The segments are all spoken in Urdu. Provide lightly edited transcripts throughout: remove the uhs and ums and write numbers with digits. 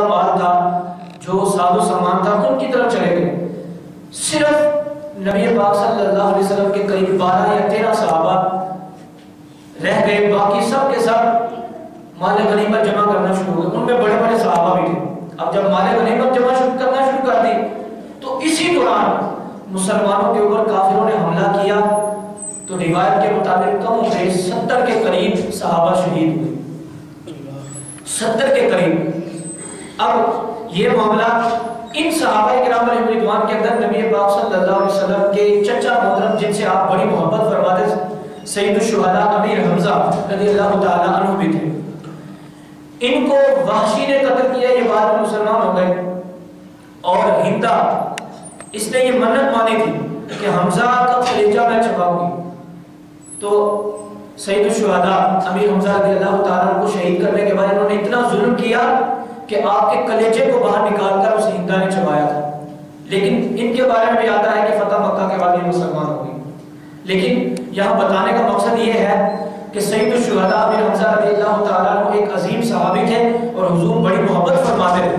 مال تھا، جو ساز و سامان تھا، ان کی طرف چلے گئے۔ صرف نبی پاک صلی اللہ علیہ وسلم کے قریب 12 یا 13 صحابہ رہ گئے، باقی سب کے سب مال غنیمت جمع کرنا شروع ہو گئے۔ ان میں بڑے بڑے صحابہ بھی تھے۔ اب جب مال غنیمت جمع کرنا شروع کر دی تو اسی دوران مسلمانوں کے اوپر کافروں نے حملہ کیا، تو روایت کے مطابق کم سے 70 کے قریب صحابہ شہید ہوئے، 70 کے قریب۔ اب یہ معاملہ ان صحابہ کرام علیہ رضوان کے اندر نبی پاک صلی اللہ علیہ وسلم کے چچا محترم جن سے آپ بڑی محبت فرماتے سید الشہداء امیر حمزہ رضی اللہ تعالی عنہ بھی تھے۔ ان کو وحشی نے قتل کیا، یہ بعد میں مسلمان ہو گئے، اور ہندا اس نے یہ منت مانی تھی کہ حمزہ کا کلیجہ میں چباؤں گی، تو سید الشہداء امیر حمزہ رضی اللہ تعالیٰ عنہ کو شہید کرنے کے بعد انہوں نے اتنا ظلم کیا کہ آپ کے کلیجے کو باہر نکال کر اس ہندا نے چبایا تھا۔ لیکن ان کے بارے میں بھی آتا ہے کہ فتح مکہ کے بعد یہ مسلمان ہو گئی۔ لیکن یہاں بتانے کا مقصد یہ ہے کہ سید الشہداء امیر حمزہ رضی اللہ تعالیٰ عنہ ایک عظیم صحابی تھے اور حضور بڑی محبت فرماتے تھے۔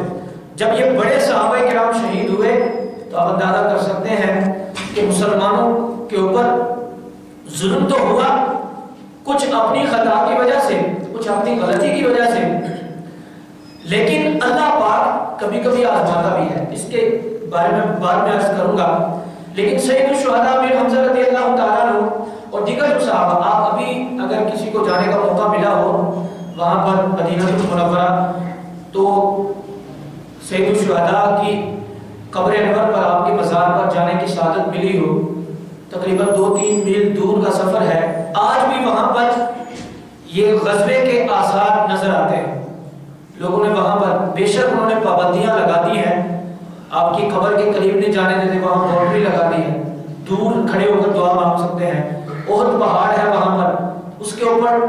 جب یہ بڑے صحابہ کرام شہید ہوئے تو آپ اندازہ کر سکتے ہیں کہ مسلمانوں کے اوپر ظلم تو ہوا، کچھ اپنی خطا کی وجہ سے، کچھ اپنی غلطی کی وجہ سے، لیکن اللہ پاک کبھی کبھی آزماتا بھی ہے، اس کے بارے میں بعد میں عرض کروں گا۔ لیکن سید الشہداء امیر حمزہ رضی اللہ تعالیٰ عنہ اور دیگر جو صحابہ، آپ ابھی اگر کسی کو جانے کا موقع ملا ہو وہاں پر مدینہ المنورہ، تو سید الشہداء کی قبر انور پر آپ کے مزار پر جانے کی سعادت ملی ہو، تقریباً 2-3 میل دور کا سفر ہے، آج بھی وہاں پر یہ غزوے کے آثار نظر آتے ہیں۔ لوگوں نے وہاں پر بے شک انہوں نے پابندیاں لگا دی ہیں، آپ کی قبر کے قریب نہیں جانے دیتے، وہاں باؤنڈری لگا دی ہے، دور کھڑے ہو کر دعا مانگ سکتے ہیں۔ احد پہاڑ ہے وہاں پر، اس کے اوپر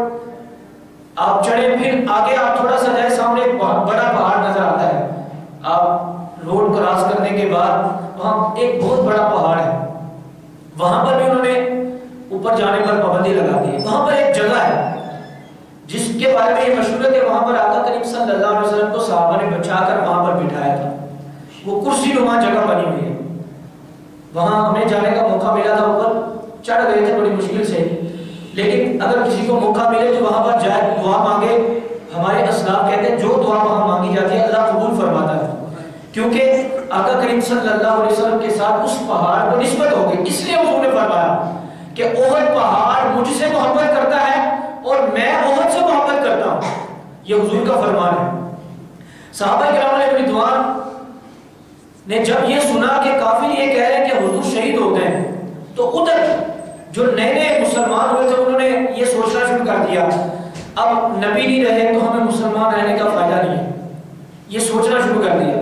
آپ چڑھیں، پھر آگے آپ تھوڑا سا جائے، سامنے ایک بڑا پہاڑ نظر آتا ہے، آپ روڈ کراس کرنے کے بعد وہاں ایک بہت بڑا پہاڑ ہے، وہاں پر بھی انہوں نے اوپر جانے پر پابندی لگا دی ہے۔ وہاں پر ایک جگہ ہے جس کے بارے میں یہ مشہور ہے کہ وہاں پر آقا کریم صلی اللہ علیہ وسلم کو صحابہ نے بچا کر وہاں پر بٹھایا تھا، وہ کرسی نما جگہ بنی ہوئی ہے، وہاں ہمیں جانے کا موقع ملا تھا، اوپر چڑھ گئے تھے بڑی مشکل سے، لیکن اگر کسی کو موقع ملے تو وہاں پر جائے، دعا مانگے۔ ہمارے اسلاف کہتے ہیں جو دعا وہاں مانگی جاتی ہے اللہ قبول فرماتا ہے، کیونکہ آقا کریم صلی اللہ علیہ وسلم کے ساتھ اس پہاڑ کو نسبت ہو گئی، اس لیے حضور نے فرمایا کہ احد پہاڑ مجھ سے محبت کرتا ہے اور میں احد سے محبت کرتا ہوں، یہ حضور کا فرمان ہے۔ صحابہ کرام علیہ رضوان نے جب یہ سنا کہ کافر یہ کہہ رہے ہیں کہ حضور شہید ہو گئے، تو ادھر جو نئے نئے مسلمان ہوئے تھے انہوں نے یہ سوچنا شروع کر دیا اب نبی نہیں رہے تو ہمیں مسلمان رہنے کا فائدہ نہیں ہے، یہ سوچنا شروع کر دیا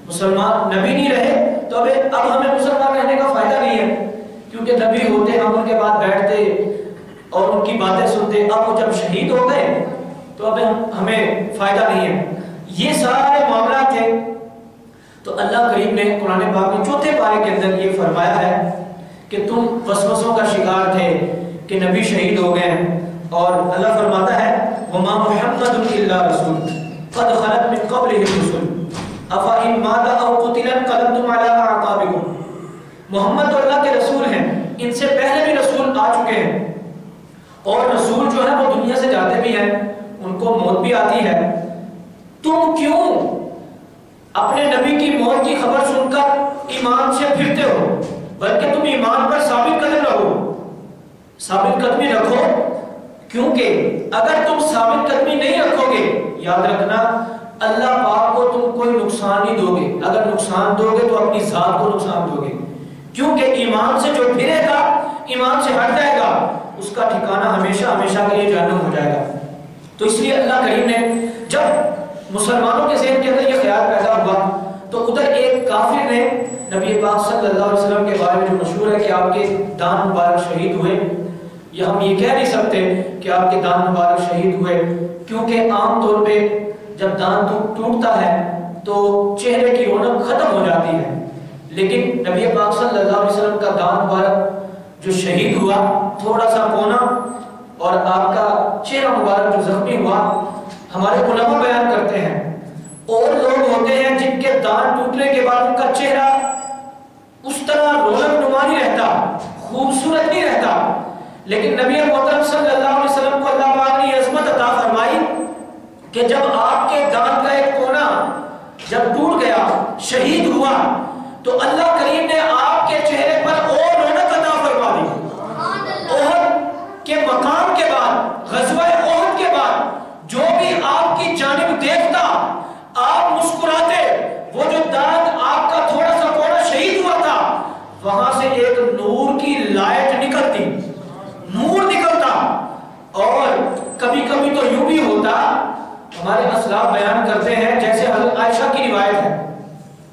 مسلمان نبی نہیں رہے تو اب ہمیں مسلمان رہنے کا فائدہ نہیں ہے، کیونکہ نبی ہوتے ہم ان کے بعد بیٹھتے اور ان کی باتیں سنتے، اب وہ جب شہید ہو گئے تو اب ہمیں فائدہ نہیں ہے۔ یہ سارے معاملات تھے، تو اللہ کریم نے قرآن پاک میں 4 پارے کے اندر یہ فرمایا ہے کہ تم وسوسوں کا شکار تھے کہ نبی شہید ہو گئے، اور اللہ فرماتا ہے وَمَا مُحَمَّدٌ إِلَّا رَسُولٌ قَدْ خَلَتْ مِن قَبْلِهِ الرُّسُلُ أَفَإِن مَاتَ أَوْ قُتِلَ انقَلَبْتُمْ عَلَىٰ أَعْقَابِكُمْ۔ محمد تو اللہ کے رسول ہیں، ان سے پہلے بھی رسول آ چکے ہیں، اور رسول جو ہے وہ دنیا سے جاتے بھی ہیں، ان کو موت بھی آتی ہے، تم کیوں اپنے نبی کی موت کی خبر سن کر ایمان سے پھرتے ہو، بلکہ تم ایمان پر ثابت قدم رہو، ثابت قدمی رکھو، کیونکہ اگر تم ثابت قدمی نہیں رکھو گے، یاد رکھنا اللہ پاک کو تم کوئی نقصان نہیں دو گے، اگر نقصان دو گے تو اپنی ذات کو نقصان دو گے، کیونکہ ایمان سے جو پھرے گا، ایمان سے ہٹ جائے گا، اس کا ٹھکانہ ہمیشہ ہمیشہ کے لیے جہنم ہو جائے گا۔ تو اس لیے اللہ کریم نے جب مسلمانوں کے ذہن کے اندر یہ خیال پیدا ہوا تو ادھر ایک کافر نے نبی پاک صلی اللہ علیہ وسلم کے بارے میں جو مشہور ہے کہ آپ کے دان مبارک شہید ہوئے، یا ہم یہ کہہ نہیں سکتے کہ آپ کے دان مبارک شہید ہوئے، کیونکہ عام طور پہ جب دان ٹوٹتا ہے تو چہرے کی رونق ختم ہو جاتی ہے، لیکن نبی پاک صلی اللہ علیہ وسلم کا دان مبارک جو شہید ہوا تھوڑا سا کونا، اور آپ کا چہرہ مبارک جو زخمی ہوا، ہمارے علماء بیان کرتے ہیں اور لوگ کے دانت ٹوٹنے کے بعد ان کا چہرہ اس طرح رونق نما نہیں رہتا، خوبصورت نہیں رہتا، لیکن نبی محترم صلی اللہ علیہ وسلم کو اللہ پاک نے یہ عظمت عطا فرمائی کہ جب آپ کے دانت کا ایک کونا جب ٹوٹ گیا، شہید ہوا، تو اللہ کریم نے آپ کے چہرے پر اور رونق عطا فرما دی۔ احد کے مقام کے بعد، غزوہ احد کے بعد جو بھی آپ کی جانب دیکھتا آپ مسکراتے، وہ جو دانت آپ کا تھوڑا سا کونا شہید ہوا تھا وہاں سے ایک نور کی لائٹ نکلتی، نور نکلتا۔ اور کبھی کبھی تو یوں بھی ہوتا، ہمارے اسلاف بیان کرتے ہیں، جیسے حضرت عائشہ کی روایت ہے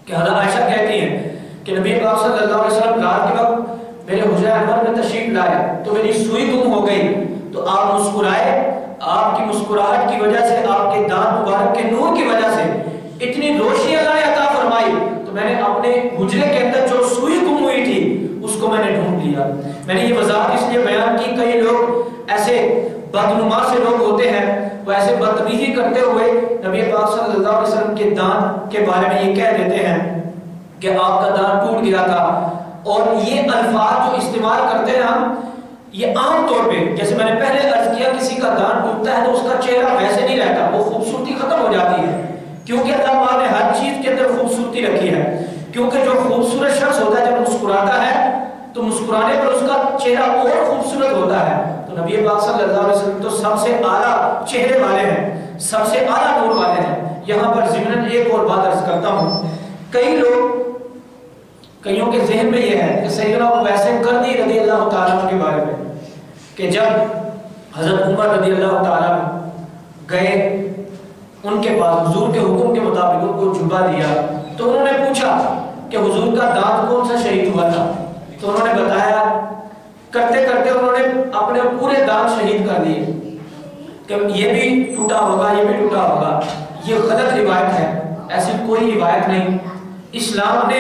کہ حضرت عائشہ کہتی ہیں کہ نبی پاک صلی اللہ علیہ وسلم رات کے وقت میرے حجرہ انور میں تشریف لائے تو میری سوئی گم ہو گئی، تو آپ مسکرائے، آپ کی مسکراہٹ کی وجہ سے، آپ کے دانت مبارک کے نور کی وجہ سے اتنی روشنی اللہ نے عطا فرمائی، تو میں نے اپنے حجرے کے اندر جو سوئی گم ہوئی تھی اس کو میں نے ڈھونڈ لیا۔ میں نے یہ وضاحت اس لیے بیان کی، کئی لوگ ایسے بدنما سے لوگ ہوتے ہیں، وہ ایسے بدتمیزی کرتے ہوئے نبی پاک صلی اللہ علیہ وسلم کے دانت کے بارے میں یہ کہہ دیتے ہیں کہ آپ کا دانت ٹوٹ گیا تھا، اور یہ الفاظ جو استعمال کرتے ہیں ہم، یہ عام طور پہ، جیسے میں نے پہلے عرض کیا، کسی کا دانت ٹوٹتا ہے تو اس کا چہرہ ویسے نہیں رہتا، وہ خوبصورتی ختم ہو جاتی ہے، کیونکہ اللہ پاک نے ہر چیز کے اندر خوبصورتی رکھی ہے، کیونکہ جو خوبصورت شخص ہوتا ہے جب مسکراتا ہے تو مسکرانے پر اس کا چہرہ اور خوبصورت ہوتا ہے۔ تو نبی پاک صلی اللہ علیہ وسلم تو سب سے اعلیٰ چہرے والے ہیں، سب سے اعلیٰ نور والے ہیں۔ یہاں پر ضمناً ایک اور بات عرض کرتا ہوں، کئیوں کے ذہن میں یہ ہے کہ سیدنا ویسے قرنی رضی اللہ تعالیٰ عنہ کے بارے میں کہ جب حضرت عمر رضی اللہ تعالیٰ عنہ گئے ان کے پاس، حضور کے حکم کے مطابق ان کو جھبا دیا، تو انہوں نے پوچھا کہ حضور کا دانت کون سا شہید ہوا تھا، تو انہوں نے بتایا، کرتے کرتے انہوں نے اپنے پورے دانت شہید کر دیے کہ یہ بھی ٹوٹا ہوگا، یہ بھی ٹوٹا ہوگا۔ یہ غلط روایت ہے، ایسی کوئی روایت نہیں۔ اسلام نے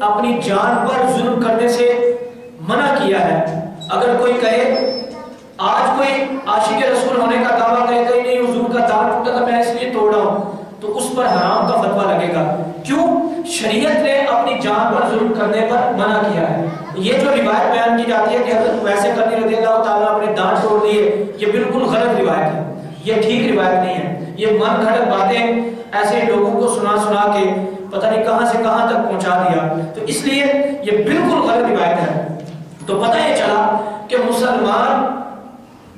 اپنی جان پر ظلم کرنے سے منع کیا ہے۔ اگر کوئی کہے، آج کوئی عاشق رسول ہونے کا دعویٰ کرے کہ نہیں حضور کا دانت ٹوٹا تھا میں اس لیے توڑا ہوں، تو اس پر حرام کا فتویٰ لگے گا۔ کیوں؟ شریعت نے اپنی جان پر ظلم کرنے پر منع کیا ہے۔ یہ جو روایت بیان کی جاتی ہے کہ حضرت ویسے قرنی رضی اللہ تعالیٰ اپنے دانت توڑ دیے، یہ بالکل غلط روایت ہے، یہ ٹھیک روایت نہیں ہے۔ یہ من گھڑت باتیں ایسے لوگوں کو سنا کے پتہ نہیں کہاں سے کہاں تک پہنچا دیا، تو اس لیے یہ بالکل غلط روایت ہے۔ تو پتہ یہ چلا کہ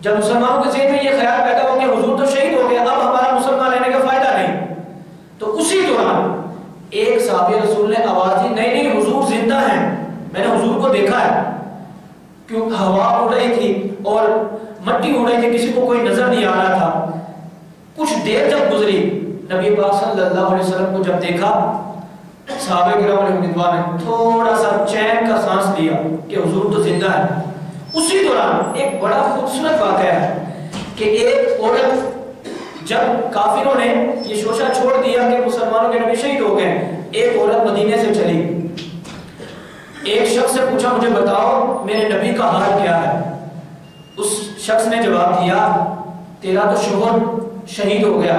جب مسلمانوں کے ذہن میں یہ خیال پیدا ہو کہ حضور تو شہید ہو گیا، اب ہمارا مسلمان رہنے کا فائدہ نہیں، تو اسی دوران ایک صحابی رسول نے آواز دی، نہیں حضور زندہ ہیں، میں نے حضور کو دیکھا ہے، کیوں ہوا اڑ رہی تھی اور مٹی اڑ رہی تھی، کسی کو کوئی نظر نہیں آ رہا تھا۔ کچھ دیر جب گزری، نبی پاک صلی اللہ علیہ وسلم کو جب دیکھا، صحابہ کرام علیہ رضوان نے تھوڑا سا چین کا سانس لیا کہ حضور تو زندہ ہے۔ اسی دوران ایک بڑا خوبصورت واقعہ ہے کہ ایک عورت، جب کافروں نے یہ شوشہ چھوڑ دیا کہ مسلمانوں کے نبی شہید ہو گئے، ایک عورت مدینے سے چلی، ایک شخص سے پوچھا مجھے بتاؤ میرے نبی کا حال کیا ہے۔ اس شخص نے جواب دیا تیرا تو شوہر شہید ہو گیا۔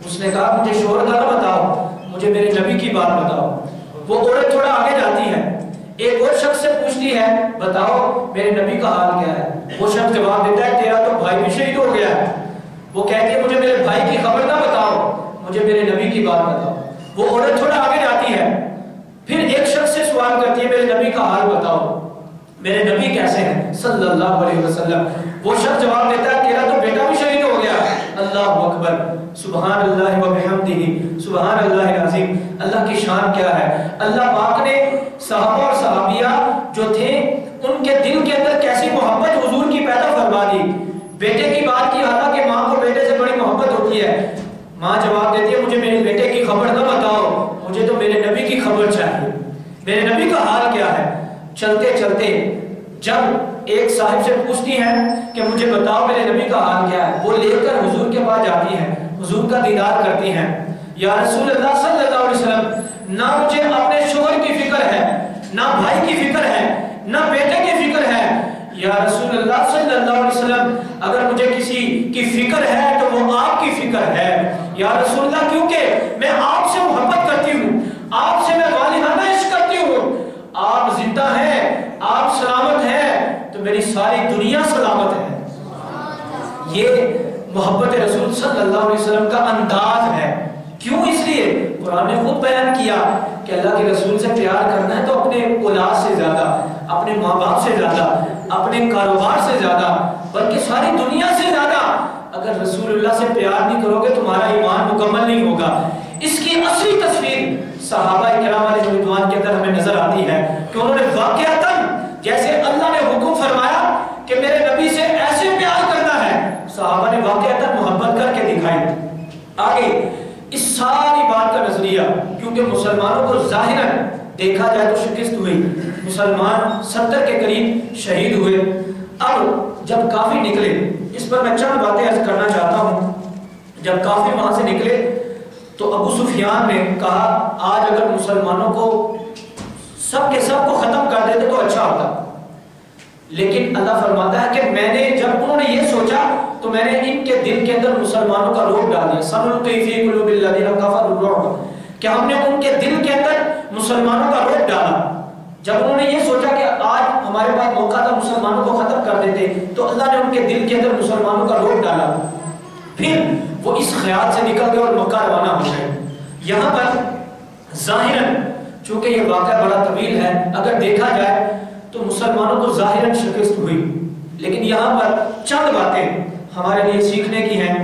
اس نے کہا مجھے شوہر کا نہ بتاؤ، مجھے میرے نبی کی بات بتاؤ۔ وہ عورت تھوڑا آگے جاتی ہے، ایک اور شخص سے پوچھتی ہے بتاؤ میرے نبی کا حال کیا ہے۔ وہ شخص جواب دیتا ہے تیرا تو بھائی بھی شہید ہو گیا ہے۔ وہ کہتی ہے مجھے میرے بھائی کی خبر نہ بتاؤ، مجھے میرے نبی کی بات بتاؤ۔ وہ عورت تھوڑا آگے جاتی ہے، پھر ایک شخص سے سوال کرتی ہے میرے نبی کا حال بتاؤ، میرے نبی کیسے ہیں صلی اللہ علیہ وسلم۔ وہ شخص جواب دیتا ہے تیرا تو بیٹا بھی شہید ہو گیا۔ اللہ اکبر، سبحان اللہ و بحمدہ، سبحان اللہ العظیم۔ اللہ کی شان کیا ہے۔ اللہ پاک نے صحابہ اور صحابیہ جو تھے ان کے دل کے اندر کیسی محبت حضور کی پیدا فرما دی۔ بیٹے کی بات کی، حالانکہ ماں کو بیٹے سے بڑی محبت ہوتی ہے، ماں جواب دیتی ہے مجھے میرے بیٹے کی خبر نہ بتاؤ، مجھے تو میرے نبی کی خبر چاہیے، میرے نبی کا حال کیا ہے۔ چلتے چلتے جب ایک صاحب سے پوچھتی ہیں کہ مجھے بتاؤ میرے نبی کا حال کیا ہے، وہ لے کر حضور کے پاس جاتی ہیں، حضور کا دیدار کرتی ہیں۔ یا رسول اللہ صلی اللہ علیہ وسلم، نہ مجھے اپنے شوہر کی فکر ہے، نہ بھائی کی فکر ہے، نہ بیٹے کی فکر ہے۔ یا رسول اللہ صلی اللہ علیہ وسلم، اگر مجھے کسی کی فکر ہے تو وہ آپ کی فکر ہے۔ یا رسول اللہ، کیونکہ میں آپ سے محبت کرتی ہوں، محبت رسول صلی اللہ علیہ وسلم کا انداز ہے۔ کیوں؟ اس لیے قرآن نے خود بیان کیا کہ اللہ کے رسول سے پیار کرنا ہے تو اپنے اولاد سے زیادہ، اپنے ماں باپ سے زیادہ، اپنے کاروبار سے زیادہ، بلکہ ساری دنیا سے زیادہ اگر رسول اللہ سے پیار نہیں کرو گے تمہارا ایمان مکمل نہیں ہوگا۔ اس کی اصلی تصویر صحابہ کرام علیہ رضوان کے اندر ہمیں نظر آتی ہے کہ انہوں نے واقعتاً جیسے اللہ نے حکم فرمایا کہ میرے نبی سے ایسے پیار کرنا ہے، صحابہ نے واقعتاً محبت کر کے دکھائی۔ آگے اس ساری بات کا نظریہ، کیونکہ مسلمانوں کو ظاہراً دیکھا جائے تو شکست ہوئی، مسلمان 70 کے قریب شہید ہوئے۔ اب جب کافی نکلے، اس پر میں چند باتیں عرض کرنا چاہتا ہوں۔ جب کافی وہاں سے نکلے تو ابو سفیان نے کہا آج اگر مسلمانوں کو سب کے سب کو ختم کر دیتے تو اچھا ہوتا، لیکن اللہ فرماتا ہے کہ میں نے جب انہوں نے یہ سوچا تو میں نے ان کے دل کے اندر مسلمانوں کا روب ڈال دیا۔ سنلقی فی قلوب الذین کفروا الرعب، کہ ہم نے ان کے دل کے اندر مسلمانوں کا روب ڈالا۔ جب انہوں نے یہ سوچا کہ آج ہمارے پاس موقع تھا مسلمانوں کو ختم کر دیتے، تو اللہ نے ان کے دل کے اندر مسلمانوں کا روب ڈالا۔ پھر وہ اس خیال سے نکل گئے اور مکہ روانہ ہو گئے۔ یہاں پر ظاہراً چونکہ یہ واقعہ بڑا طویل ہے، اگر دیکھا جائے تو مسلمانوں کو ظاہراً شکست ہوئی، لیکن یہاں پر چند باتیں ہمارے لیے سیکھنے کی ہیں،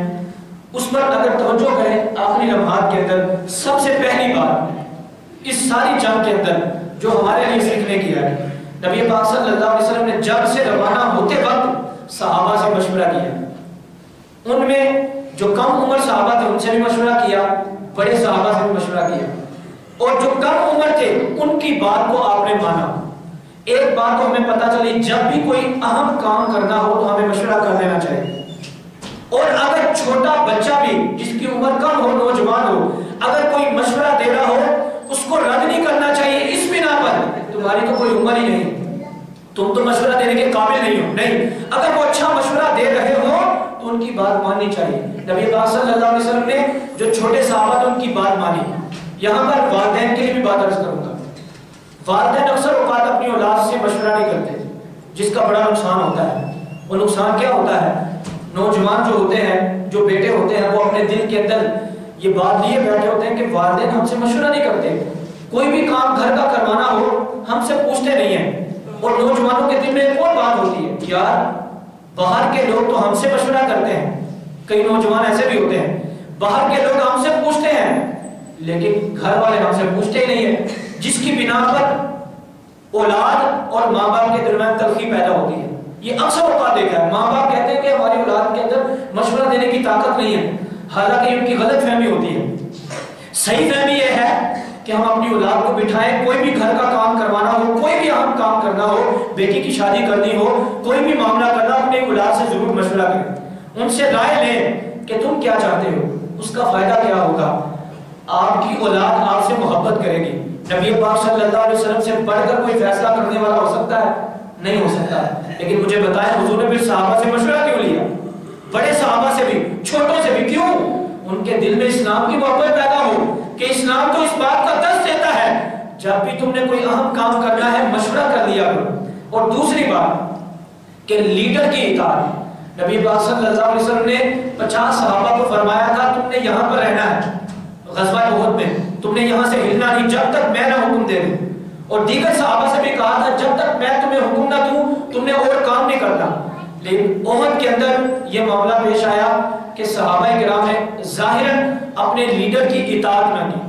اس پر اگر توجہ کریں آخری لمحات کے اندر۔ سب سے پہلی بات اس ساری جنگ کے اندر جو ہمارے لیے سیکھنے کی ہے، نبی پاک صلی اللہ علیہ وسلم نے جنگ سے روانہ ہوتے وقت صحابہ سے مشورہ کیا۔ ان میں جو کم عمر صحابہ تھے ان سے بھی مشورہ کیا، بڑے صحابہ سے بھی مشورہ کیا، اور جو کم عمر تھے ان کی بات کو آپ نے مانا۔ ایک بات تو ہمیں پتہ چلی، جب بھی کوئی اہم کام کرنا ہو تو ہمیں مشورہ کر لینا چاہیے، اور اگر چھوٹا بچہ بھی جس کی عمر کم ہو، نوجوان ہو، اگر کوئی مشورہ دے رہا ہو اس کو رد نہیں کرنا چاہیے اس بنا پر تمہاری تو کوئی عمر ہی نہیں، تم تو مشورہ دینے کے قابل نہیں ہو۔ نہیں، اگر وہ اچھا مشورہ دے رہے ہو تو ان کی بات ماننی چاہیے۔ نبی پاک صلی اللہ علیہ وسلم نے جو چھوٹے صحابہ تھے ان کی بات مانی۔ یہاں پر والدین کے لیے بھی بات عرض کروں گا۔ والدین اکثر اوقات اپنی اولاد سے مشورہ نہیں کرتے، جس کا بڑا نقصان ہوتا ہے۔ وہ نقصان کیا ہوتا ہے؟ نوجوان جو ہوتے ہیں، جو بیٹے ہوتے ہیں، وہ اپنے دل کے اندر یہ بات لیے بیٹھے ہوتے ہیں کہ والدین ہم سے مشورہ نہیں کرتے، کوئی بھی کام گھر کا کروانا ہو ہم سے پوچھتے نہیں ہیں۔ اور نوجوانوں کے دل میں ایک اور بات ہوتی ہے، یار باہر کے لوگ تو ہم سے مشورہ کرتے ہیں، کئی نوجوان ایسے بھی ہوتے ہیں، باہر کے لوگ ہم سے پوچھتے ہیں لیکن گھر والے ہم سے پوچھتے ہی نہیں ہیں، جس کی بنا پر اولاد اور ماں باپ کے درمیان تلخی پیدا ہوتی ہے۔ یہ اکثر اوقات دیکھا ہے، ماں باپ کہتے ہیں کہ ہماری اولاد کے اندر مشورہ دینے کی طاقت نہیں ہے، حالانکہ ان کی غلط فہمی ہوتی ہے۔ صحیح فہمی یہ ہے کہ ہم اپنی اولاد کو بٹھائیں، کوئی بھی گھر کا کام کروانا ہو، کوئی بھی اہم کام کرنا ہو، بیٹی کی شادی کرنی ہو، کوئی بھی معاملہ کرنا، اپنی اولاد سے ضرور مشورہ کریں، ان سے رائے لیں کہ تم کیا چاہتے ہو، اس کا فائدہ کیا ہوگا۔ آپ کی اولاد آپ سے محبت کرے گی۔ نبی پاک صلی اللہ علیہ وسلم سے بڑھ کر کوئی فیصلہ کرنے والا ہو سکتا ہے؟ نہیں ہو سکتا ہے، لیکن مجھے بتائیں حضور نے پھر صحابہ سے مشورہ کیوں لیا؟ بڑے صحابہ سے بھی، چھوٹوں سے بھی، کیوں؟ ان کے دل میں اسلام کی محبت پیدا ہو کہ اسلام تو اس بات کا درس دیتا ہے جب بھی تم نے کوئی اہم کام کرنا ہے مشورہ کر لیا کرو۔ اور دوسری بات کہ لیڈر کی اطاعت، نبی پاک صلی اللہ علیہ وسلم نے 50 صحابہ کو فرمایا تھا تم نے یہاں پر رہنا ہے، غزوہ احد میں تم نے یہاں سے ہلنا نہیں جب تک میں نہ حکم دے دوں، اور دیگر صحابہ سے بھی کہا تھا جب تک میں تمہیں حکم نہ دوں تم نے اور کام نہیں کرنا۔ لیکن احد کے اندر یہ معاملہ پیش آیا کہ صحابہ کرام نے ظاہراً اپنے لیڈر کی اطاعت نہ کی،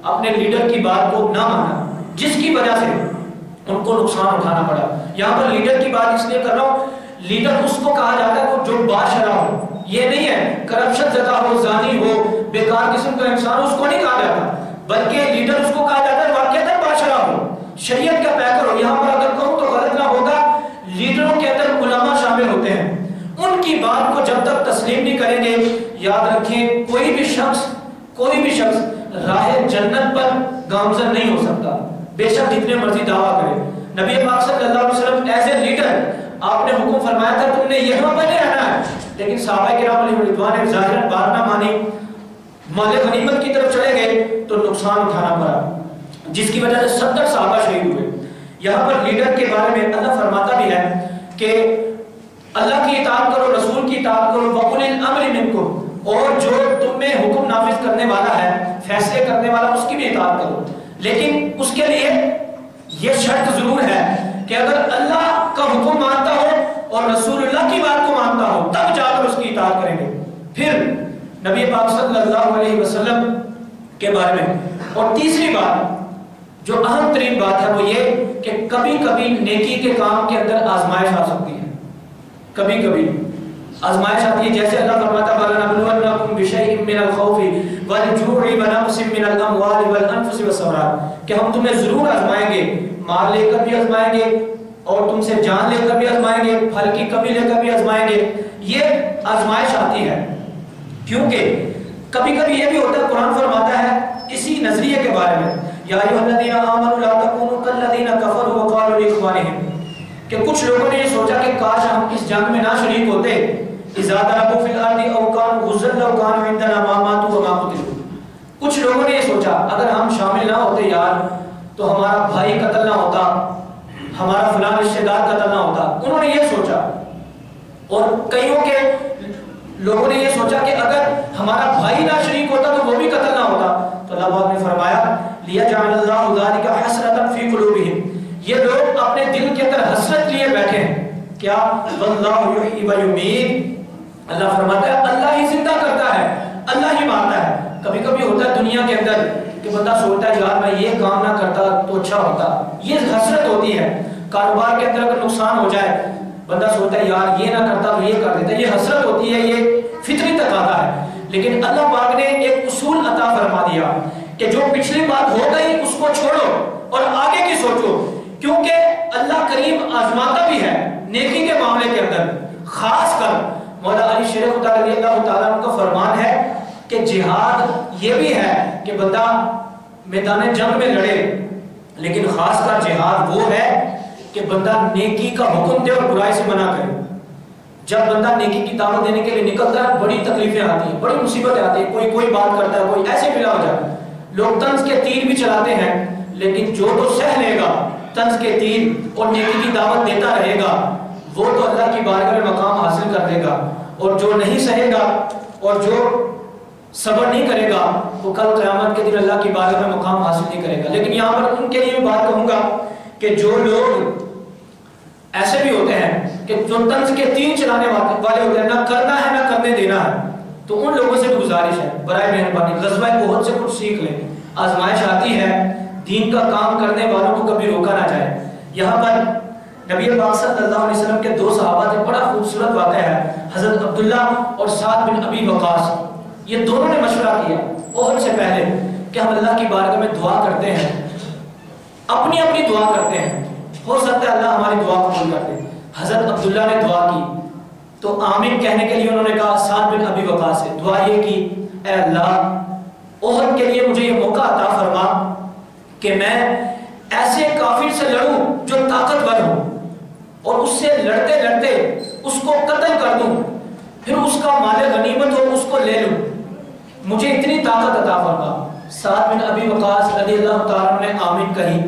اپنے لیڈر کی بات کو نہ مانا، جس کی وجہ سے ان کو نقصان اٹھانا پڑا۔ یہاں پر لیڈر کی بات اس لیے کر رہا ہوں، لیڈر اس کو کہا جاتا ہے جو بادشاہ ہو، یہ نہیں ہے کرپشن زدہ ہو، زانی ہو، بیکار قسم کا انسان، اس کو نہیں کہا جاتا، بلکہ لیڈر اس کو کہا جاتا ہے واقعتاً بادشاہ ہو، شریعت کا پیکر ہو۔ یہاں پر اگر کہوں تو غلط نہ ہوگا، لیڈروں کے اندر علماء شامل ہوتے ہیں، ان کی بات کو جب تک تسلیم نہیں کریں گے، یاد رکھیں کوئی بھی شخص راہ جنت پر گامزن نہیں ہو سکتا، بے شک جتنے مرضی دعویٰ کرے۔ نبی پاک صلی اللہ علیہ وسلم ایز اے لیڈر آپ نے حکم فرمایا تھا تم نے یہاں پر نہیں رہنا ہے، لیکن صحابہ کرام علیہ رضوان نے ظاہراً بات نہ مانی، مال غنیمت کی طرف چلے گئے تو نقصان اٹھانا پڑا، جس کی وجہ سے 70 صحابہ شہید ہوئے۔ یہاں پر لیڈر کے بارے میں اللہ فرماتا بھی ہے کہ اللہ کی اطاعت کرو، رسول کی اطاعت کرو, وَأُولِي الْأَمْرِ مِنْكُمْ, اور جو تم میں حکم نافذ کرنے والا ہے, فیصلے کرنے والا, اس کی بھی اطاعت کرو. لیکن اس کے لیے یہ شرط ضرور ہے کہ اگر اللہ کا حکم مانتا ہو اور رسول اللہ کی بات کو مانتا ہو تب جا کر اس کی اطاعت کریں گے. پھر نبی پاک صلی اللہ علیہ وسلم کے بارے میں اور تیسری بات جو اہم ترین بات ہے وہ یہ کہ کبھی کبھی نیکی کے کام کے اندر آزمائش آ سکتی ہے. کبھی کبھی آزمائش آتی ہے, جیسے اللہ فرماتا ہے وَلَنَبْلُوَنَّكُمْ بِشَيْءٍ مِّنَ الْخَوْفِ وَالْجُوعِ وَنَقْصٍ مِّنَ الْأَمْوَالِ وَالْأَنفُسِ وَالثَّمَرَاتِ, کہ ہم تمہیں ضرور آزمائیں گے, مال لے کر بھی آزمائیں گے اور تم سے جان لے کر بھی آزمائیں گے, پھل کی کمی لے کر بھی آزمائیں گے. یہ آزمائش آتی ہے کیونکہ کبھی کبھی یہ بھی ہوتا ہے, قرآن فرماتا ہے اسی نظریے کے بارے میں یا ایھا الذین آمنوا لا تکونوا کالذین کفروا وقالوا لاخوانہم, کہ کچھ لوگوں نے یہ سوچا کہ کاش ہم اس جنگ میں نہ شریک ہوتے. اذا ضربوا فی الارض او کانوا غزا لو کانوا عندنا ما ماتوا وما قتلوا, کچھ لوگوں نے یہ سوچا اگر ہم شامل نہ ہوتے یار تو ہمارا بھائی قتل نہ ہوتا, ہمارا فلاں رشتہ دار قتل نہ ہوتا. انہوں نے یہ سوچا. اور کئیوں کے لوگوں نے یہ سوچا کہ اگر ہمارا بھائی نہ شریک ہوتا تو وہ بھی قتل نہ ہوتا. تو اللہ پاک نے فرمایا لیجعل اللہ ذلک حسرۃ فی قلوبہم, یہ لوگ اپنے دل کے اندر حسرت لیے بیٹھے ہیں. کیا واللہ یحیی و یمیت, اللہ فرماتا ہے اللہ ہی زندہ کرتا ہے, اللہ ہی مارتا ہے. کبھی کبھی ہوتا ہے دنیا کے اندر کہ بندہ سوچتا ہے یار میں یہ کام نہ کرتا تو اچھا ہوتا, یہ حسرت ہوتی ہے. کاروبار کے اندر اگر نقصان ہو جائے بندہ سوچتا ہے یار یہ نہ کرتا تو یہ کر دیتا, یہ حسرت ہوتی ہے, یہ فطری تقاضا ہے. لیکن اللہ پاک نے ایک اصول عطا فرما دیا کہ جو پچھلی بات ہو گئی اس کو چھوڑو اور آگے کی سوچو, کیونکہ اللہ کریم آزماتا بھی ہے نیکی کے معاملے کے اندر. خاص کر مولا علی شیخ خدا رضی اللہ تعالیٰ عنہ کا فرمان ہے کہ جہاد یہ بھی ہے کہ بندہ میدان جنگ میں لڑے, لیکن خاص کر جہاد وہ ہے کہ بندہ نیکی کا حکم دے اور برائی سے منع کرے. جب بندہ نیکی کی دعوت دینے کے لیے نکلتا ہے بڑی تکلیفیں آتی ہیں, بڑی مصیبتیں آتی ہیں. کوئی بات کرتا ہے, کوئی ایسے ملا ہو جائے, لوگ طنز کے تیر بھی چلاتے ہیں, لیکن جو تو سہ لے گا طنز کے تیر اور نیکی کی دعوت دیتا رہے گا وہ تو اللہ کی بارگاہ میں مقام حاصل کر لے گا, اور جو نہیں سہے گا اور جو صبر نہیں کرے گا وہ کل قیامت کے دن اللہ کی بارگاہ میں مقام حاصل نہیں کرے گا. لیکن یہاں پر ان کے لیے بات کہوں گا کہ جو لوگ ایسے بھی ہوتے ہیں کہ جو طنز کے تیر چلانے والے ہوتے ہیں, نہ کرنا ہے نہ کرنے دینا ہے, تو ان لوگوں سے بھی گزارش ہے برائے مہربانی غزوہ احد سے کچھ سیکھ لیں. آزمائش آتی ہے, دین کا کام کرنے والوں کو کبھی روکا نہ جائے. یہاں پر نبی پاک صلی اللہ علیہ وسلم کے دو صحابہ تھے, بڑا خوبصورت واقعہ ہے. حضرت عبداللہ اور سعد بن ابی وقاص, یہ دونوں نے مشورہ کیا احد سے پہلے کہ ہم اللہ کی بارگاہ میں دعا کرتے ہیں, اپنی اپنی دعا کرتے ہیں, ہو سکتا ہے اللہ ہماری دعا قبول کر دے. حضرت عبداللہ نے دعا کی تو آمین کہنے کے لیے انہوں نے کہا سعد بن ابی وقاص سے دعا یہ کی, اے اللہ احد کے لیے مجھے یہ موقع عطا فرما کہ میں ایسے کافر سے لڑوں جو طاقتور ہو اور اس سے لڑتے لڑتے اس کو قتل کر دوں, پھر اس کا مال غنیمت ہو اس کو لے لوں, مجھے اتنی طاقت عطا فرما. سعد بن ابی وقاص رضی اللہ تعالیٰ نے آمین کہی.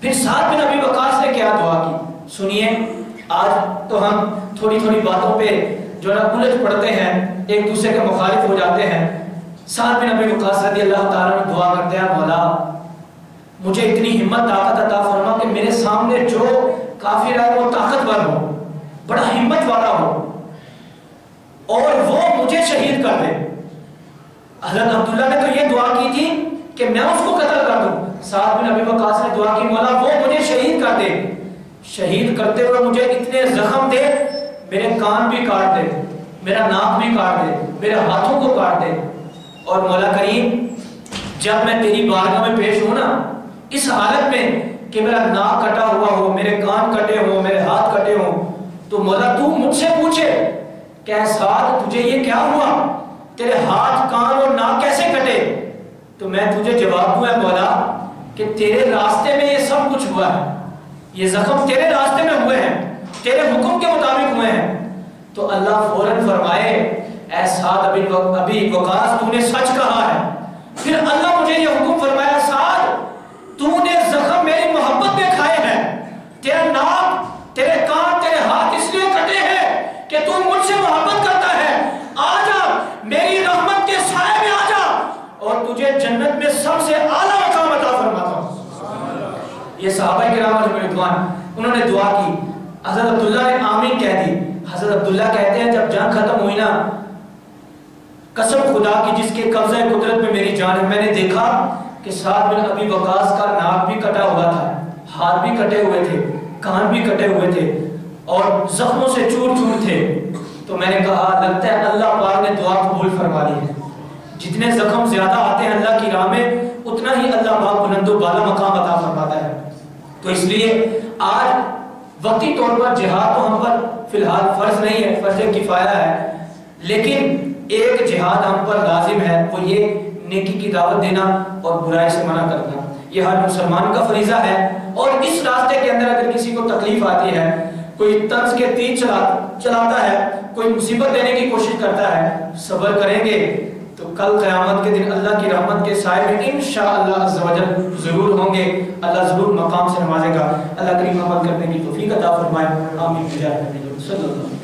پھر سعد بن ابی وقاص نے کیا دعا کی سنیے. آج تو ہم تھوڑی تھوڑی باتوں پہ جو نا الجھ پڑتے ہیں, ایک دوسرے کے مخالف ہو جاتے ہیں. سعد بن ابی وقاص رضی اللہ تعالیٰ نے دعا کرتے ہیں مولا مجھے اتنی ہمت طاقت عطا فرما کہ میرے سامنے جو کافر ہے وہ طاقتور ہو, بڑا ہمت والا ہو, اور وہ مجھے شہید کر دے. حضرت عبداللہ نے تو یہ دعا کی تھی کہ میں اس کو قتل کر دوں. سعد بن ابی وقاص نے دعا کی مولا وہ مجھے شہید کر دے, شہید کرتے ہوئے مجھے اتنے زخم دے, میرے کان بھی کاٹ دے, میرا ناک بھی کاٹ دے, میرے ہاتھوں کو کاٹ دے. اور مولا کریم جب میں تیری بارگاہ میں پیش ہوں نا اس حالت میں کہ میرا ناک کٹا ہوا ہو, میرے کان کٹے ہوں, میرے ہاتھ کٹے ہوں, تو مولا تو مجھ سے پوچھے کہ سعد تجھے یہ کیا ہوا, تیرے ہاتھ کان اور ناک کیسے کٹے, تو میں تجھے جواب دوں اے مولا کہ تیرے راستے میں یہ سب کچھ ہوا ہے, یہ زخم تیرے راستے میں ہوئے ہیں, تیرے حکم کے مطابق ہوئے ہیں. تو اللہ فوراً فرمائے اے سعد ابی وقاص تو نے سچ کہا ہے. پھر اللہ مجھے یہ حکم فرمایا سعد تو نے زخم میری محبت میں کھائے ہیں, تیرا ناک تیرے کان تیرے ہاتھ اس لیے کٹے ہیں کہ تو مجھ سے محبت کر یہ صحابہ کرام علیہ رضوان انہوں نے دعا کی، حضرت عبداللہ نے آمین کہہ دی۔ حضرت عبداللہ کہتے ہیں جب جنگ ختم ہوئی نا، قسم خدا کی جس کے قبضہ قدرت میں میری جان ہے، میں نے دیکھا کہ سعد بن ابی وقاص کا ناک بھی کٹا ہوا تھا، ہاتھ بھی کٹے ہوئے تھے، کان بھی کٹے ہوئے تھے اور زخموں سے چور چور تھے۔ تو میں نے کہا لگتا ہے اللہ پاک نے دعا قبول فرما لی ہے۔ جتنے زخم زیادہ آتے ہیں اللہ کی راہ میں، اتنا ہی اللہ پاک بلند و بالا مقام عطا فرماتا ہے۔ تو اس لیے آج وقتی طور پر جہاد تو ہم پر فی الحال فرض نہیں ہے، فرض کفایہ ہے، لیکن ایک جہاد ہم پر لازم ہے، وہ یہ نیکی کی دعوت دینا اور برائی سے منع کرنا۔ یہ ہر مسلمان کا فریضہ ہے، اور اس راستے کے اندر اگر کسی کو تکلیف آتی ہے، کوئی طنز کے تیر چلاتا ہے، کوئی مصیبت دینے کی کوشش کرتا ہے، صبر کریں گے تو کل قیامت کے دن اللہ کی رحمت کے سائے میں انشاءاللہ عز و جل ضرور ہوں گے، اللہ ضرور مقام سے نوازے گا۔ اللہ کریم عمل کرنے کی توفیق عطا فرمائے، آمین۔ صلی اللہ